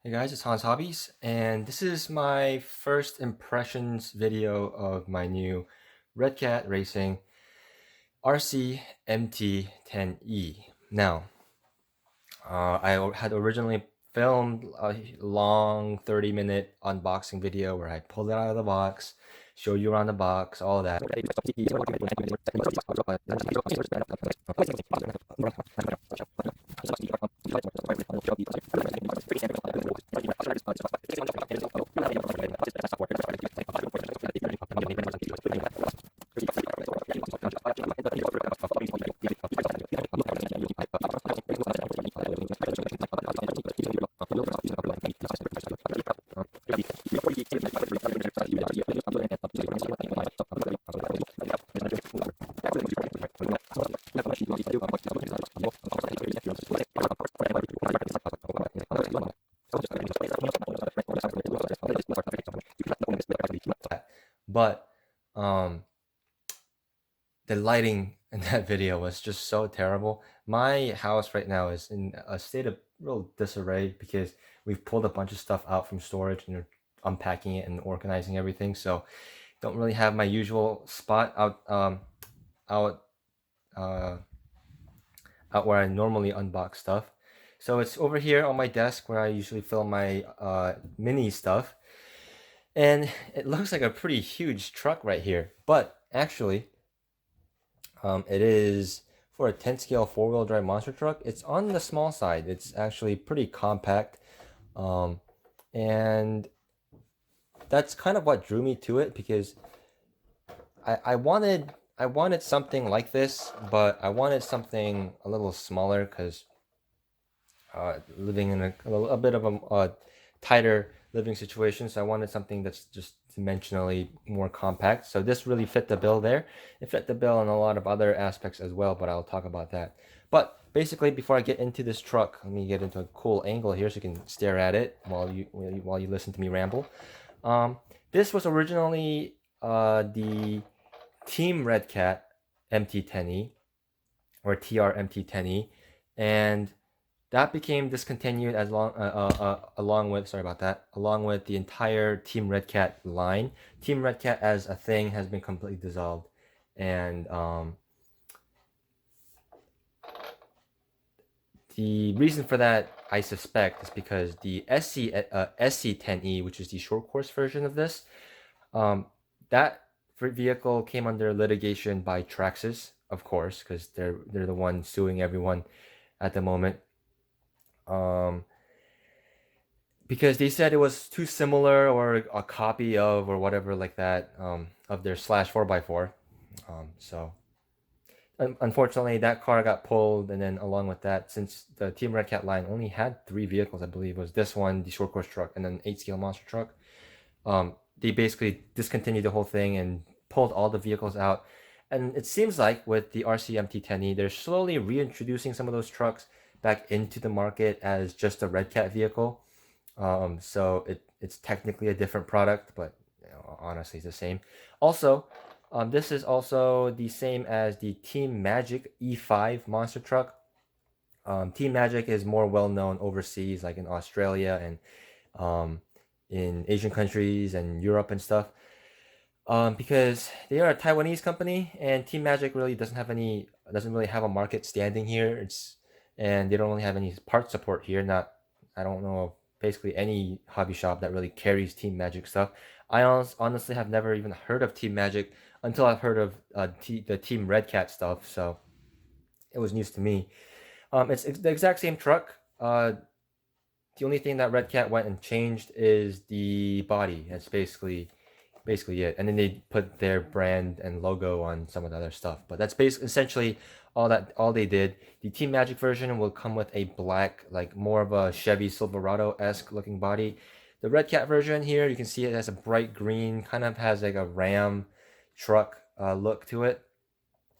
Hey guys, it's Hans Hobbies, and this is my first impressions video of my new Redcat Racing RC MT10E. Now, I had originally filmed a long 30-minute unboxing video where I pulled it out of the box, showed you around the box, all that. But um, the lighting in that video was just so terrible. My house right now is in a state of real disarray because we've pulled a bunch of stuff out from storage and are unpacking it and organizing everything. So don't really have my usual spot out uh, out where I normally unbox stuff. So it's over here on my desk where I usually film my mini stuff. And it looks like a pretty huge truck right here. But actually, it is for a 10 scale four-wheel drive monster truck. It's on the small side. It's actually pretty compact. And that's kind of what drew me to it because I wanted something like this, but I wanted something a little smaller because living in a bit of a tighter living situation. So I wanted something that's just dimensionally more compact. So this really fit the bill there. It fit the bill in a lot of other aspects as well, but I'll talk about that. But basically, before I get into this truck, let me get into a cool angle here so you can stare at it while you listen to me ramble. This was originally the Team Redcat MT10E or TR MT10E, and that became discontinued along with along with the entire Team Redcat line. Team Redcat as a thing has been completely dissolved, and the reason for that, I suspect, is because the SC10E, which is the short course version of this, that vehicle came under litigation by Traxxas, of course, because they're the ones suing everyone at the moment. Because they said it was too similar or a copy of or whatever like that of their slash 4x4. So unfortunately, that car got pulled, and then along with that, since the Team Redcat line only had three vehicles, I believe it was this one, the short course truck, and then 8 scale monster truck. They basically discontinued the whole thing and pulled all the vehicles out. And it seems like with the RC MT10E, they're slowly reintroducing some of those trucks back into the market as just a Redcat vehicle. So it's technically a different product, but honestly, it's the same. Also, this is also the same as the Team Magic E5 monster truck. Team Magic is more well known overseas, like in Australia and in Asian countries and Europe and stuff. Because they are a Taiwanese company, and Team Magic really doesn't really have a market standing here. And they don't really have any part support here. I don't know basically any hobby shop that really carries Team Magic stuff. Honestly have never even heard of Team Magic until I've heard of the Team Redcat stuff. So it was news to me. It's the exact same truck. The only thing that Redcat went and changed is the body. That's basically it. And then they put their brand and logo on some of the other stuff. But that's essentially all they did. The Team Magic version will come with a black, like more of a Chevy Silverado-esque looking body. The Redcat version here, you can see it has a bright green, kind of has like a Ram truck look to it.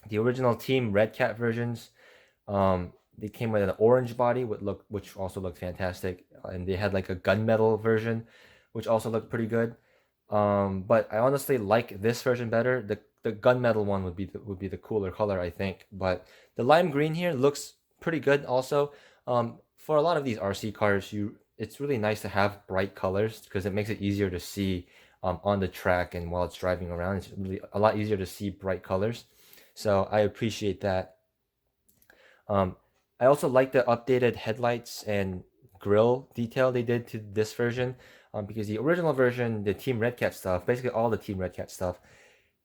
The original Team Redcat versions, they came with an orange body, which also looked fantastic, and they had like a gunmetal version, which also looked pretty good. But I honestly like this version better. The gunmetal one would be the cooler color, I think. But the lime green here looks pretty good also. For a lot of these RC cars, it's really nice to have bright colors because it makes it easier to see on the track and while it's driving around. It's really a lot easier to see bright colors. So I appreciate that. Um, I also like the updated headlights and grill detail they did to this version, because the original version, the Team Redcat stuff, basically all the Team Redcat stuff,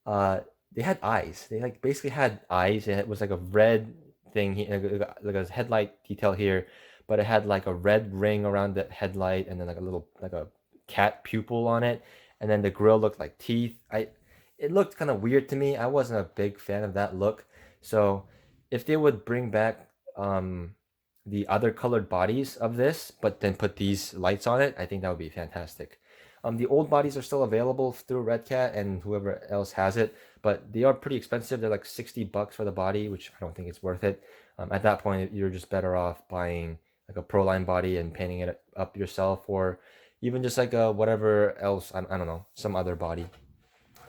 uh, they had eyes. They like basically had eyes, and it was like a red thing here, like a headlight detail here, but it had like a red ring around the headlight, and then like a little like a cat pupil on it, and then the grill looked like teeth. It looked kind of weird to me. I wasn't a big fan of that look. So if they would bring back the other colored bodies of this, but then put these lights on it, I think that would be fantastic. The old bodies are still available through Redcat and whoever else has it, but they are pretty expensive. They're like $60 for the body, which I don't think it's worth it. At that point, you're just better off buying like a Proline body and painting it up yourself, or even just like a whatever else. I don't know, some other body.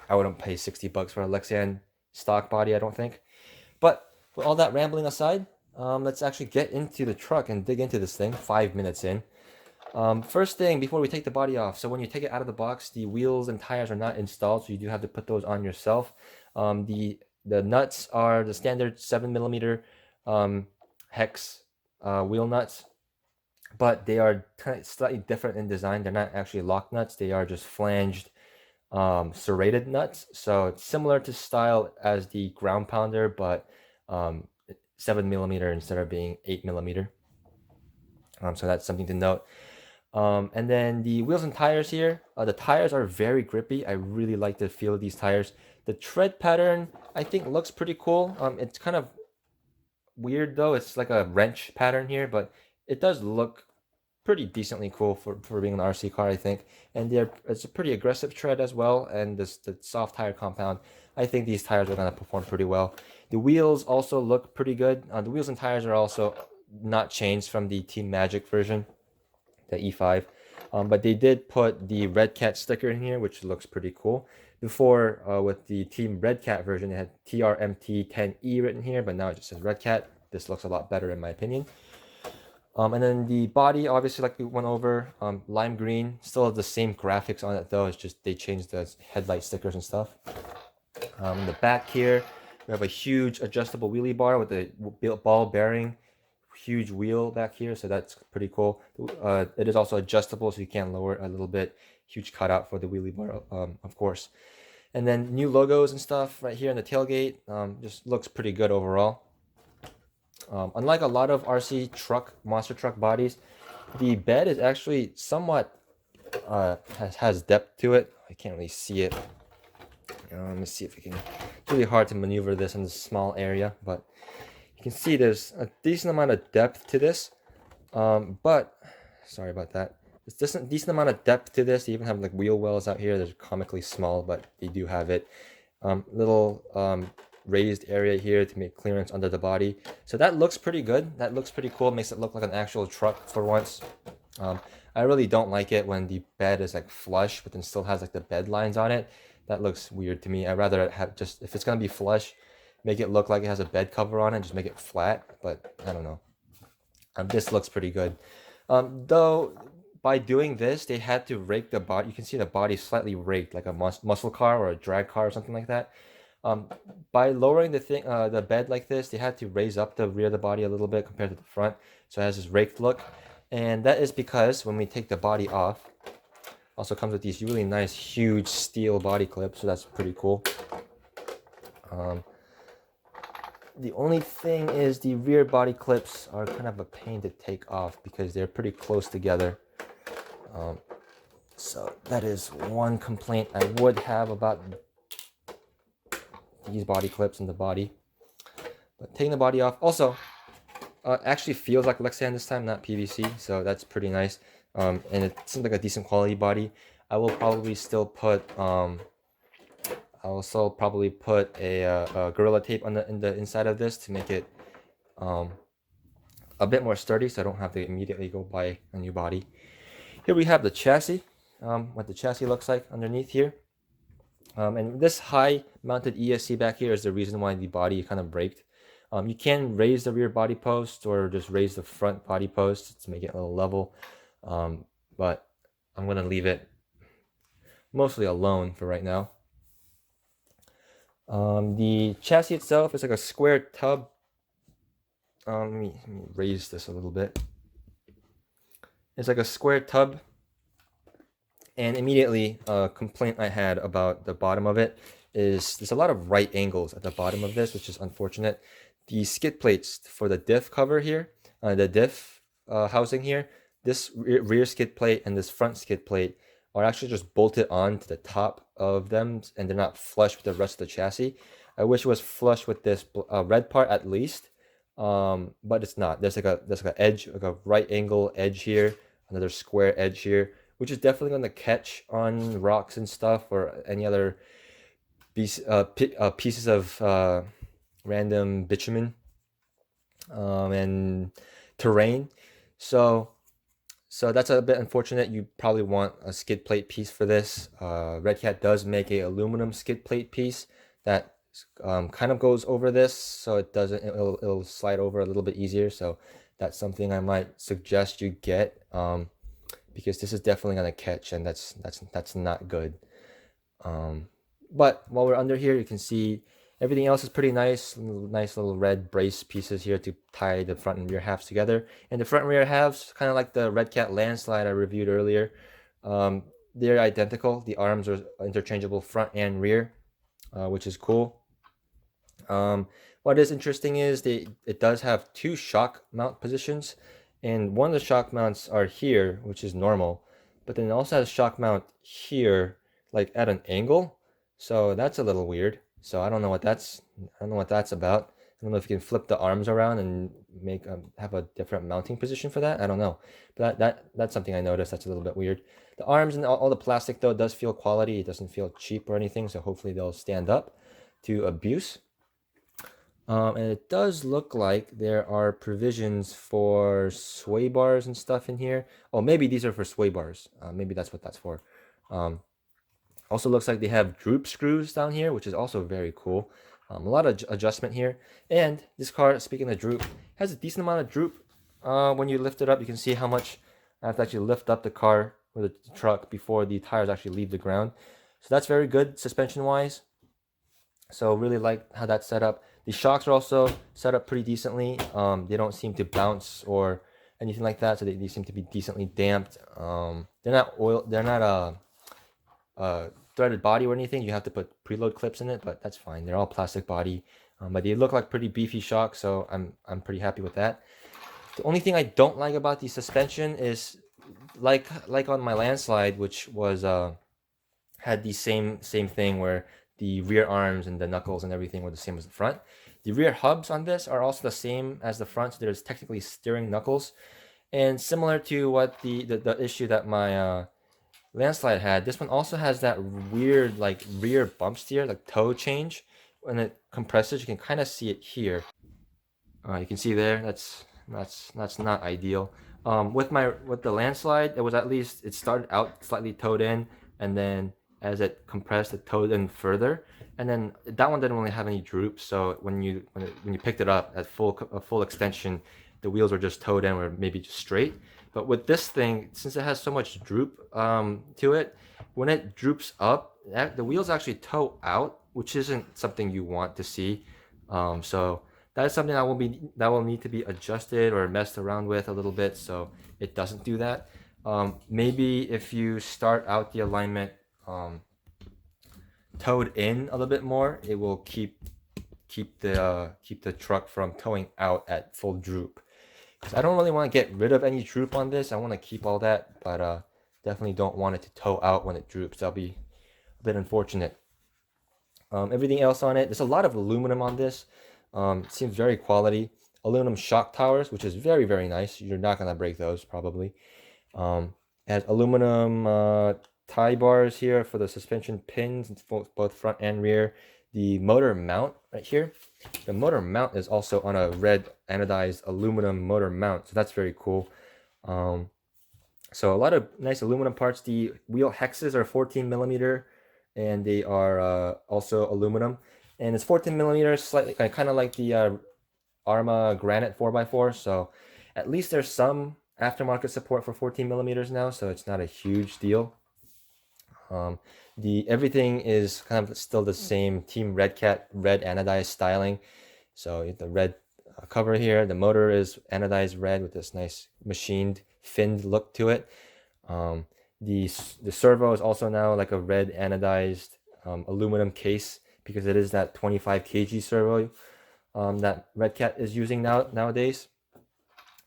I wouldn't pay $60 for a Lexan stock body, I don't think. But with all that rambling aside, let's actually get into the truck and dig into this thing. 5 minutes in. First thing, before we take the body off, so when you take it out of the box, the wheels and tires are not installed, so you do have to put those on yourself. The nuts are the standard 7mm hex wheel nuts, but they are slightly different in design. They're not actually lock nuts. They are just flanged serrated nuts. So it's similar to style as the ground pounder, but 7mm instead of being 8mm. So that's something to note. And then the wheels and tires here, the tires are very grippy. I really like the feel of these tires. The tread pattern, I think, looks pretty cool. It's kind of weird though. It's like a wrench pattern here, but it does look pretty decently cool for being an RC car, I think. And it's a pretty aggressive tread as well. And the soft tire compound, I think these tires are going to perform pretty well. The wheels also look pretty good. The wheels and tires are also not changed from the Team Magic version, the E5. But they did put the Redcat sticker in here, which looks pretty cool. Before, with the Team Redcat version, it had RC MT10E written here, but now it just says Redcat. This looks a lot better in my opinion. And then the body, obviously, like we went over, lime green. Still have the same graphics on it though. It's just they changed the headlight stickers and stuff. In the back here, we have a huge adjustable wheelie bar with a ball bearing, huge wheel back here, so that's pretty cool. It is also adjustable, so you can lower it a little bit. Huge cutout for the wheelie bar, of course. And then new logos and stuff right here in the tailgate. Just looks pretty good overall. Unlike a lot of RC monster truck bodies, the bed is actually somewhat has depth to it. I can't really see it. Let me see if we can. It's really hard to maneuver this in this small area, but you can see there's a decent amount of depth to this. But sorry about that. There's a decent amount of depth to this. They even have like wheel wells out here. They're comically small, but they do have it. Little raised area here to make clearance under the body. So that looks pretty good. That looks pretty cool. Makes it look like an actual truck for once. I really don't like it when the bed is like flush, but then still has like the bed lines on it. That looks weird to me. I'd rather have just, if it's gonna be flush, make it look like it has a bed cover on it, just make it flat, but I don't know. This looks pretty good. Though, by doing this, they had to rake the body. You can see the body slightly raked, like a muscle car or a drag car or something like that. By lowering the bed like this, they had to raise up the rear of the body a little bit compared to the front, so it has this raked look. And that is because when we take the body off, also comes with these really nice, huge steel body clips, so that's pretty cool. The only thing is the rear body clips are kind of a pain to take off because they're pretty close together. So that is one complaint I would have about these body clips in the body. But taking the body off also actually feels like Lexan this time, not PVC, so that's pretty nice. And it seems like a decent quality body. I will probably still put a Gorilla Tape on in the inside of this to make it a bit more sturdy, so I don't have to immediately go buy a new body. Here we have the chassis, what the chassis looks like underneath here. And this high mounted ESC back here is the reason why the body kind of braked. You can raise the rear body post or just raise the front body post to make it a little level. But I'm gonna leave it mostly alone for right now. The chassis itself is like a square tub. Let me raise this a little bit. It's like a square tub, and immediately a complaint I had about the bottom of it is there's a lot of right angles at the bottom of this, which is unfortunate. The skid plates for the diff cover here, the diff housing here, this rear skid plate and this front skid plate are actually just bolted on to the top of them, and they're not flush with the rest of the chassis. I wish it was flush with this red part at least, but it's not. There's like an edge, like a right angle edge here, another square edge here, which is definitely going to catch on rocks and stuff or any other pieces of random bitumen and terrain. So that's a bit unfortunate. You probably want a skid plate piece for this. Redcat does make a aluminum skid plate piece that kind of goes over this, so it doesn't. It'll slide over a little bit easier. So that's something I might suggest you get, because this is definitely gonna catch, and that's not good. But while we're under here, you can see everything else is pretty nice. Nice little red brace pieces here to tie the front and rear halves together. And the front and rear halves, kind of like the Redcat landslide I reviewed earlier, they're identical. The arms are interchangeable front and rear, which is cool. What is interesting is it does have two shock mount positions, and one of the shock mounts are here, which is normal, but then it also has a shock mount here, like at an angle. So that's a little weird. So I don't know what that's about. I don't know if you can flip the arms around and make have a different mounting position for that. I don't know, but that's something I noticed. That's a little bit weird. The arms and all the plastic though does feel quality. It doesn't feel cheap or anything. So hopefully they'll stand up to abuse. And it does look like there are provisions for sway bars and stuff in here. Oh, maybe these are for sway bars. Maybe that's what that's for. Also looks like they have droop screws down here, which is also very cool. A lot of adjustment here. And this car, speaking of droop, has a decent amount of droop. When you lift it up, you can see how much I have to actually lift up the car or the truck before the tires actually leave the ground. So that's very good suspension-wise. So really like how that's set up. The shocks are also set up pretty decently. They don't seem to bounce or anything like that, so they seem to be decently damped. They're not oil. They're not threaded body or anything. You have to put preload clips in it, but that's fine. They're all plastic body, but they look like pretty beefy shocks, so I'm pretty happy with that. The only thing I don't like about the suspension is like on my landslide, which was had the same thing where the rear arms and the knuckles and everything were the same as the front. The rear hubs on this are also the same as the front, so there's technically steering knuckles. And similar to what the issue that my landslide had, this one also has that weird like rear bump steer, like toe change. When it compresses, you can kind of see it here. You can see there, that's not ideal. With the landslide, it was at least, it started out slightly towed in, and then as it compressed, it towed in further, and then that one didn't really have any droop. So when you picked it up at full extension, the wheels were just towed in or maybe just straight. But with this thing, since it has so much droop to it, when it droops up, the wheels actually tow out, which isn't something you want to see. So that is something that will need to be adjusted or messed around with a little bit, so it doesn't do that. Maybe if you start out the alignment towed in a little bit more, it will keep the truck from towing out at full droop. Because I don't really want to get rid of any droop on this. I want to keep all that, but definitely don't want it to tow out when it droops. That'll be a bit unfortunate. Everything else on it, there's a lot of aluminum on this. Seems very quality. Aluminum shock towers, which is very, very nice. You're not gonna break those probably. Has aluminum tie bars here for the suspension pins, both front and rear. The motor mount right here. The motor mount is also on a red anodized aluminum motor mount, so that's very cool. So a lot of nice aluminum parts. The wheel hexes are 14 millimeter, and they are also aluminum. And it's 14 millimeters, slightly kind of like the Arma Granite 4x4. So at least there's some aftermarket support for 14 millimeters now, so it's not a huge deal. Everything is kind of still the same Team Redcat red anodized styling. So the red cover here, the motor is anodized red with this nice machined finned look to it. The servo is also now like a red anodized aluminum case because it is that 25 kg servo that Redcat is using nowadays.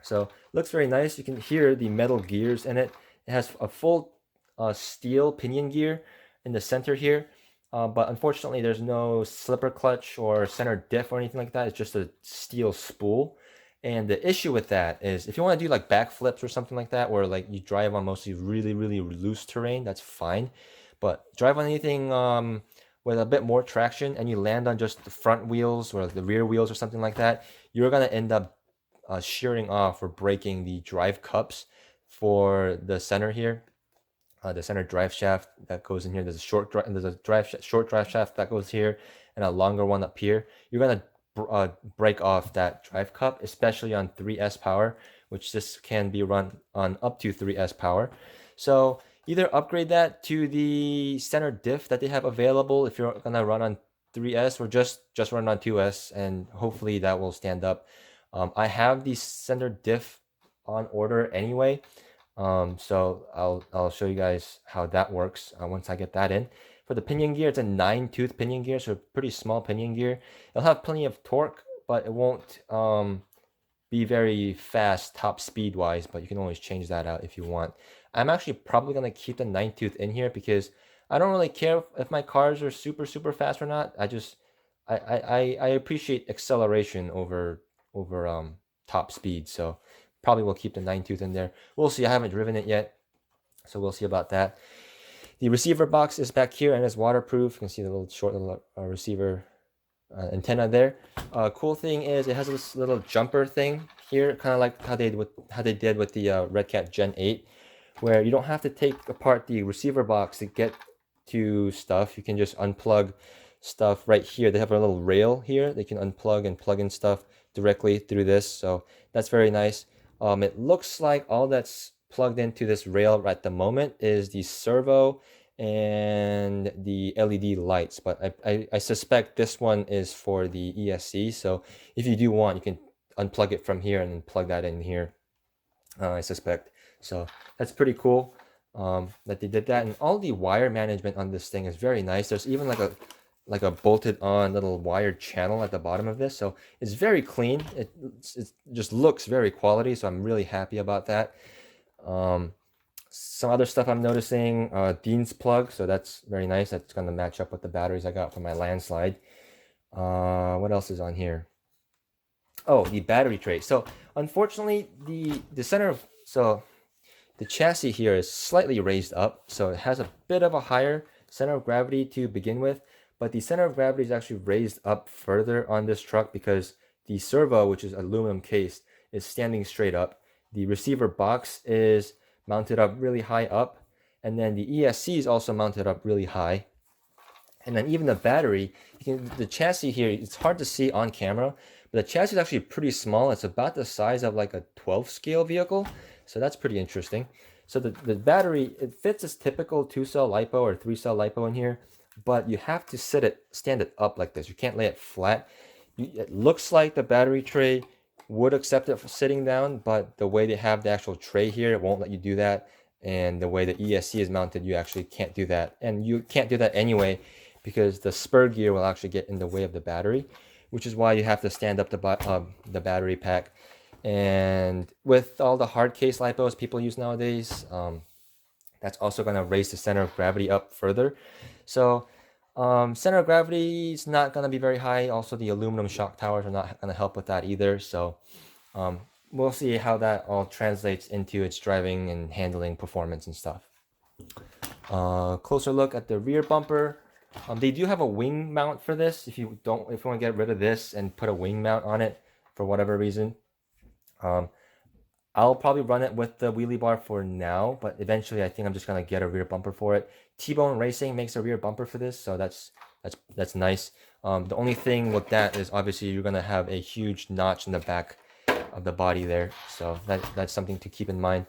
So looks very nice. You can hear the metal gears in it. It has a full steel pinion gear in the center here, but unfortunately there's no slipper clutch or center diff or anything like that. It's just a steel spool. And the issue with that is if you want to do like backflips or something like that, or like you drive on mostly really, really loose terrain, that's fine. But drive on anything with a bit more traction and you land on just the front wheels or the rear wheels or something like that, you're going to end up shearing off or breaking the drive cups for the center here. The center drive shaft that goes in here. There's a short drive shaft that goes here, and a longer one up here. You're gonna break off that drive cup, especially on 3S power, which this can be run on up to 3S power. So either upgrade that to the center diff that they have available if you're gonna run on 3S, or just run on 2S, and hopefully that will stand up. I have the center diff on order anyway. So I'll show you guys how that works once I get that in. For the pinion gear, it's a 9-tooth pinion gear, so a pretty small pinion gear. It'll have plenty of torque, but it won't be very fast top speed wise, but you can always change that out if you want. I'm actually probably going to keep the 9-tooth in here because I don't really care if my cars are super fast or not. I appreciate acceleration over top speed, so probably will keep the 9-tooth in there. We'll see. I haven't driven it yet, so we'll see about that. The receiver box is back here and it's waterproof. You can see the little short little receiver antenna there. Cool thing is it has this little jumper thing here, kind of like how they did with the Redcat Gen 8, where you don't have to take apart the receiver box to get to stuff. You can just unplug stuff right here. They have a little rail here. They can unplug and plug in stuff directly through this, so that's very nice. It looks like all that's plugged into this rail at the moment is the servo and the LED lights, but I suspect this one is for the ESC, so if you do want, you can unplug it from here and then plug that in here, I suspect. So that's pretty cool that they did that, and all the wire management on this thing is very nice. There's even like a bolted on little wired channel at the bottom of this, so it's very clean. It just looks very quality, so I'm really happy about that. Some other stuff I'm noticing, Dean's plug, so that's very nice. That's going to match up with the batteries I got for my landslide. What else is on here? Oh, the battery tray. So unfortunately the center of, so the chassis here is slightly raised up, so it has a bit of a higher center of gravity to begin with, but the center of gravity is actually raised up further on this truck because the servo, which is aluminum cased, is standing straight up. The receiver box is mounted up really high up, and then the ESC is also mounted up really high. And then even the battery, the chassis here, it's hard to see on camera, but the chassis is actually pretty small. It's about the size of like a 12 scale vehicle, so that's pretty interesting. So the battery, it fits as typical 2-cell LiPo or 3-cell LiPo in here, but you have to stand it up like this. You can't lay it flat. It looks like the battery tray would accept it for sitting down, but the way they have the actual tray here, it won't let you do that. And the way the ESC is mounted, you actually can't do that. And you can't do that anyway because the spur gear will actually get in the way of the battery, which is why you have to stand up the battery pack. And with all the hard case LiPos people use nowadays, that's also going to raise the center of gravity up further. So center of gravity is not going to be very high. Also, the aluminum shock towers are not going to help with that either. So we'll see how that all translates into its driving and handling performance and stuff. Closer look at the rear bumper. They do have a wing mount for this. If you want to get rid of this and put a wing mount on it for whatever reason, I'll probably run it with the wheelie bar for now, but eventually I think I'm just gonna get a rear bumper for it. T-Bone Racing makes a rear bumper for this, so that's nice. The only thing with that is obviously you're gonna have a huge notch in the back of the body there. So that's something to keep in mind.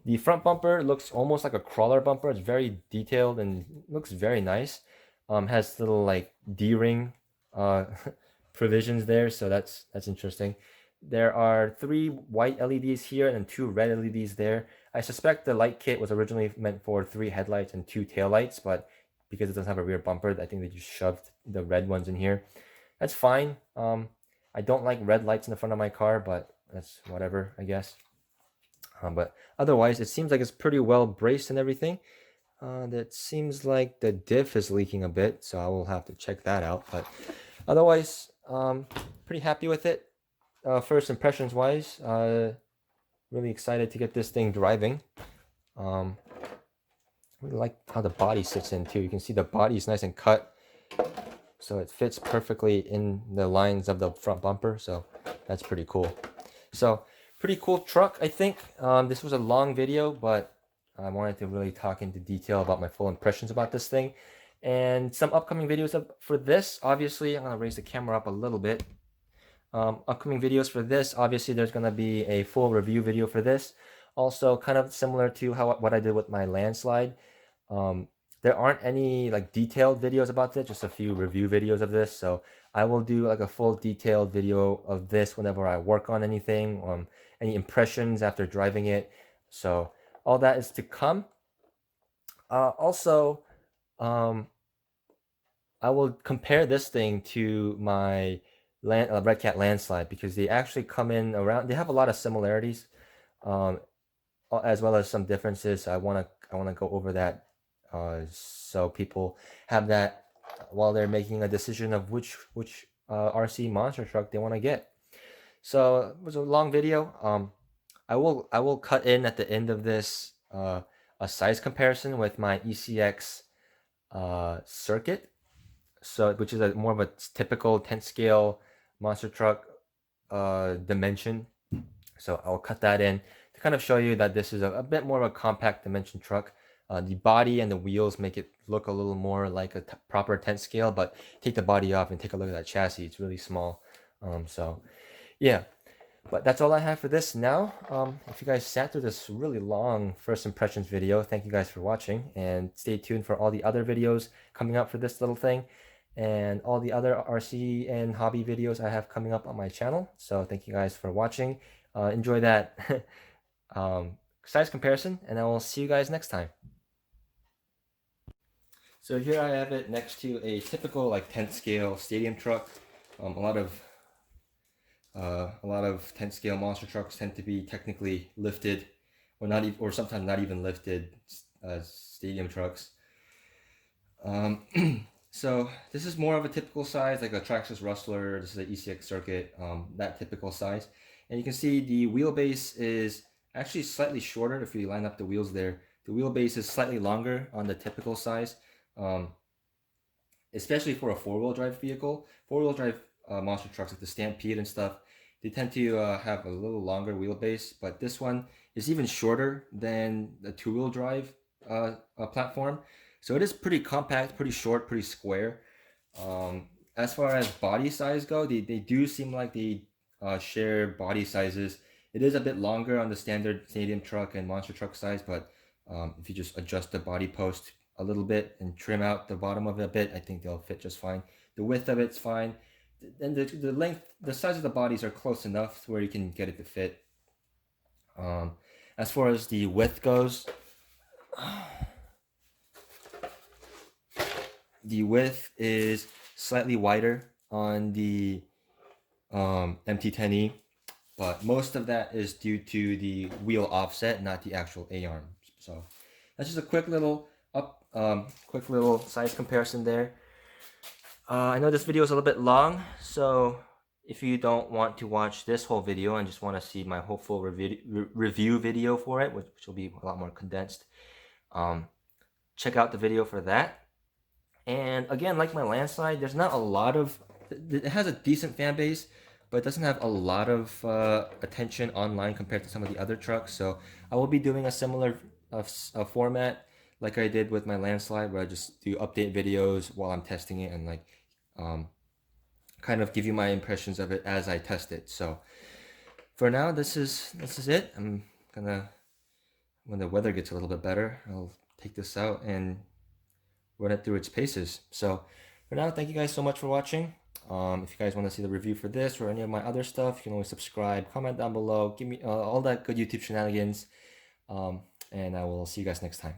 The front bumper looks almost like a crawler bumper. It's very detailed and looks very nice. Has little like D-ring provisions there, so that's interesting. There are 3 white LEDs here and 2 red LEDs there. I suspect the light kit was originally meant for 3 headlights and 2 taillights, but because it doesn't have a rear bumper, I think they just shoved the red ones in here. That's fine. I don't like red lights in the front of my car, but that's whatever, I guess. But otherwise, it seems like it's pretty well braced and everything. That seems like the diff is leaking a bit, so I will have to check that out. But otherwise, pretty happy with it. First impressions wise, really excited to get this thing driving. Really like how the body sits in too. You can see the body is nice and cut, so it fits perfectly in the lines of the front bumper. So that's pretty cool. So pretty cool truck, I think. This was a long video, but I wanted to really talk into detail about my full impressions about this thing. And some upcoming videos for this, obviously, I'm going to raise the camera up a little bit. Upcoming videos for this, obviously, there's going to be a full review video for this. Also, kind of similar to what I did with my landslide. There aren't any like detailed videos about this, just a few review videos of this. So I will do like a full detailed video of this whenever I work on anything, any impressions after driving it. So all that is to come. Also, I will compare this thing to my Redcat landslide because they actually come in around. They have a lot of similarities, as well as some differences. I wanna go over that, so people have that while they're making a decision of which RC monster truck they want to get. So it was a long video. I will cut in at the end of this a size comparison with my ECX circuit, so which is more of a typical 10 scale monster truck dimension. So I'll cut that in to kind of show you that this is a bit more of a compact dimension truck. The body and the wheels make it look a little more like a proper 10 scale, but take the body off and take a look at that chassis. It's really small. So yeah, but that's all I have for this now. If you guys sat through this really long first impressions video, thank you guys for watching, and stay tuned for all the other videos coming up for this little thing and all the other RC and hobby videos I have coming up on my channel. So thank you guys for watching. Enjoy that size comparison, and I will see you guys next time. So here I have it next to a typical like 10th scale stadium truck. A lot of 10th scale monster trucks tend to be technically lifted, or not, or sometimes not even lifted stadium trucks. So this is more of a typical size, like a Traxxas Rustler. This is an ECX circuit, that typical size. And you can see the wheelbase is actually slightly shorter. If you line up the wheels there, the wheelbase is slightly longer on the typical size, especially for a four-wheel drive vehicle. Four-wheel drive monster trucks like the Stampede and stuff, they tend to have a little longer wheelbase, but this one is even shorter than the two-wheel drive platform. So it is pretty compact, pretty short, pretty square. As far as body size go, they do seem like they share body sizes. It is a bit longer on the standard stadium truck and monster truck size, but if you just adjust the body post a little bit and trim out the bottom of it a bit, I think they'll fit just fine. The width of it's fine, and the length, the size of the bodies are close enough to where you can get it to fit. As far as the width goes, the width is slightly wider on the MT10E, but most of that is due to the wheel offset, not the actual A-arm. So that's just a quick little size comparison there. I know this video is a little bit long, so if you don't want to watch this whole video and just want to see my whole full review video for it, which will be a lot more condensed, check out the video for that. And again, like my landslide, there's not a lot of, it has a decent fan base, but it doesn't have a lot of attention online compared to some of the other trucks. So I will be doing a similar format like I did with my landslide, where I just do update videos while I'm testing it and like kind of give you my impressions of it as I test it. So for now, this is it. When the weather gets a little bit better, I'll take this out and run it through its paces. So for now, thank you guys so much for watching. If you guys want to see the review for this or any of my other stuff, you can always subscribe, comment down below, give me all that good YouTube shenanigans, and I will see you guys next time.